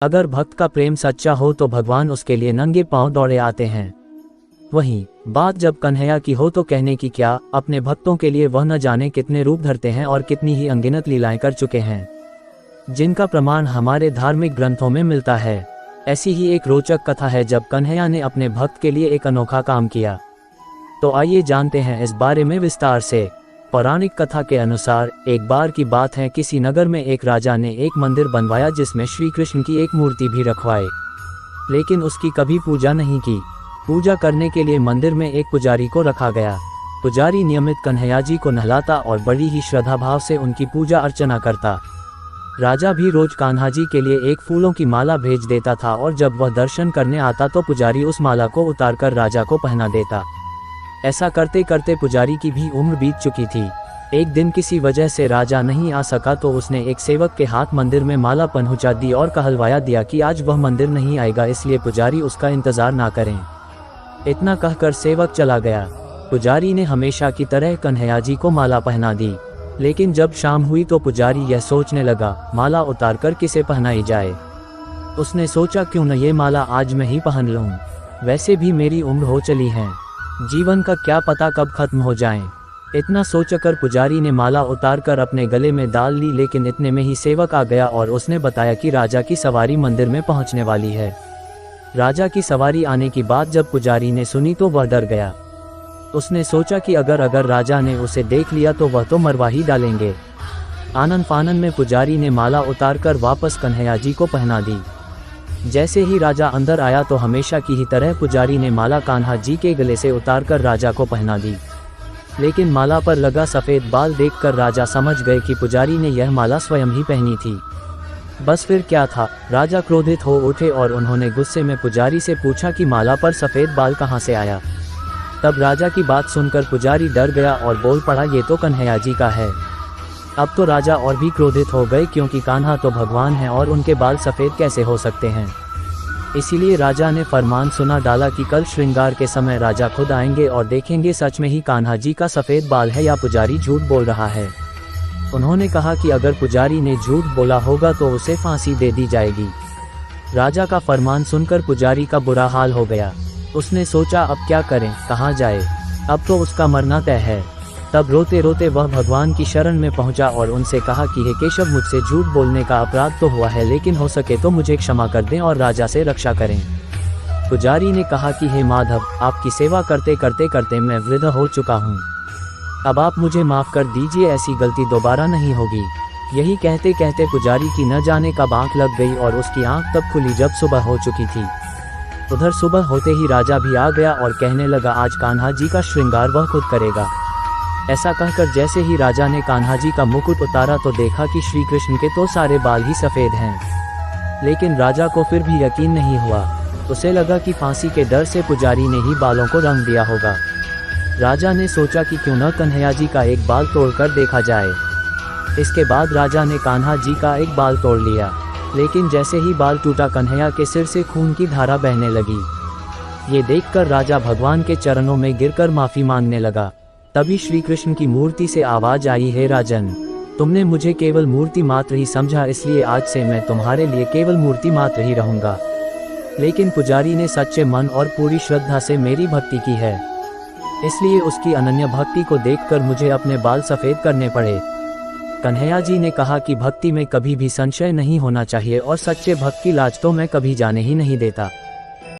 अगर भक्त का प्रेम सच्चा हो तो भगवान उसके लिए नंगे पांव दौड़े आते हैं। वहीं बात जब कन्हैया की हो तो कहने की क्या, अपने भक्तों के लिए वह न जाने कितने रूप धरते हैं और कितनी ही अनगिनत लीलाएं कर चुके हैं, जिनका प्रमाण हमारे धार्मिक ग्रंथों में मिलता है। ऐसी ही एक रोचक कथा है जब कन्हैया ने अपने भक्त के लिए एक अनोखा काम किया। तो आइए जानते हैं इस बारे में विस्तार से। पौराणिक कथा के अनुसार एक बार की बात है, किसी नगर में एक राजा ने एक मंदिर बनवाया जिसमें श्री कृष्ण की एक मूर्ति भी रखवाई, लेकिन उसकी कभी पूजा नहीं की। पूजा करने के लिए मंदिर में एक पुजारी को रखा गया। पुजारी नियमित कन्हैया जी को नहलाता और बड़ी ही श्रद्धा भाव से उनकी पूजा अर्चना करता। राजा भी रोज कान्हा जी के लिए एक फूलों की माला भेज देता था और जब वह दर्शन करने आता तो पुजारी उस माला को उतारकर राजा को पहना देता। ऐसा करते करते पुजारी की भी उम्र बीत चुकी थी। एक दिन किसी वजह से राजा नहीं आ सका तो उसने एक सेवक के हाथ मंदिर में माला पहुंचा दी और कहलवाया दिया कि आज वह मंदिर नहीं आएगा, इसलिए पुजारी उसका इंतजार ना करें। इतना कहकर सेवक चला गया। पुजारी ने हमेशा की तरह कन्हैया जी को माला पहना दी, लेकिन जब शाम हुई तो पुजारी यह सोचने लगा, माला उतारकर किसे पहनाई जाए। उसने सोचा क्यों न ये माला आज मैं ही पहन लूं, वैसे भी मेरी उम्र हो चली है, जीवन का क्या पता कब खत्म हो जाए। इतना सोचकर पुजारी ने माला उतारकर अपने गले में डाल ली, लेकिन इतने में ही सेवक आ गया और उसने बताया कि राजा की सवारी मंदिर में पहुंचने वाली है। राजा की सवारी आने की बात जब पुजारी ने सुनी तो वह डर गया। उसने सोचा कि अगर राजा ने उसे देख लिया तो वह तो मरवा ही डालेंगे। आनन फानन में पुजारी ने माला उतारकर वापस कन्हैया जी को पहना दी। जैसे ही राजा अंदर आया तो हमेशा की ही तरह पुजारी ने माला कान्हा जी के गले से उतारकर राजा को पहना दी, लेकिन माला पर लगा सफ़ेद बाल देखकर राजा समझ गए कि पुजारी ने यह माला स्वयं ही पहनी थी। बस फिर क्या था, राजा क्रोधित हो उठे और उन्होंने गुस्से में पुजारी से पूछा कि माला पर सफ़ेद बाल कहाँ से आया। तब राजा की बात सुनकर पुजारी डर गया और बोल पड़ा, ये तो कन्हैया जी का है। अब तो राजा और भी क्रोधित हो गए, क्योंकि कान्हा तो भगवान हैं और उनके बाल सफ़ेद कैसे हो सकते हैं। इसीलिए राजा ने फरमान सुना डाला कि कल श्रृंगार के समय राजा खुद आएंगे और देखेंगे सच में ही कान्हा जी का सफ़ेद बाल है या पुजारी झूठ बोल रहा है। उन्होंने कहा कि अगर पुजारी ने झूठ बोला होगा तो उसे फांसी दे दी जाएगी। राजा का फरमान सुनकर पुजारी का बुरा हाल हो गया। उसने सोचा अब क्या करें, कहाँ जाए, अब तो उसका मरना तय है। तब रोते रोते वह भगवान की शरण में पहुंचा और उनसे कहा कि हे केशव, मुझसे झूठ बोलने का अपराध तो हुआ है, लेकिन हो सके तो मुझे क्षमा कर दें और राजा से रक्षा करें। पुजारी ने कहा कि हे माधव, आपकी सेवा करते करते करते मैं वृद्ध हो चुका हूँ, अब आप मुझे माफ़ कर दीजिए, ऐसी गलती दोबारा नहीं होगी। यही कहते कहते पुजारी की न जाने कब आँख लग गई और उसकी आँख तब खुली जब सुबह हो चुकी थी। उधर सुबह होते ही राजा भी आ गया और कहने लगा, आज कान्हा जी का श्रृंगार वह खुद करेगा। ऐसा कहकर जैसे ही राजा ने कान्हा जी का मुकुट उतारा तो देखा कि श्री कृष्ण के तो सारे बाल ही सफ़ेद हैं। लेकिन राजा को फिर भी यकीन नहीं हुआ। उसे लगा कि फांसी के डर से पुजारी ने ही बालों को रंग दिया होगा। राजा ने सोचा कि क्यों न कन्हैया जी का एक बाल तोड़कर देखा जाए। इसके बाद राजा ने कान्हा जी का एक बाल तोड़ लिया, लेकिन जैसे ही बाल टूटा कन्हैया के सिर से खून की धारा बहने लगी। ये देखकर राजा भगवान के चरणों में गिरकर माफ़ी मांगने लगा। तभी श्री कृष्ण की मूर्ति से आवाज आई, हे राजन, तुमने मुझे केवल मूर्ति मात्र ही समझा, इसलिए आज से मैं तुम्हारे लिए केवल मूर्ति मात्र ही रहूंगा। लेकिन पुजारी ने सच्चे मन और पूरी श्रद्धा से मेरी भक्ति की है, इसलिए उसकी अनन्य भक्ति को देखकर मुझे अपने बाल सफ़ेद करने पड़े। कन्हैया जी ने कहा कि भक्ति में कभी भी संशय नहीं होना चाहिए और सच्चे भक्त की लाज तो मैं कभी जाने ही नहीं देता।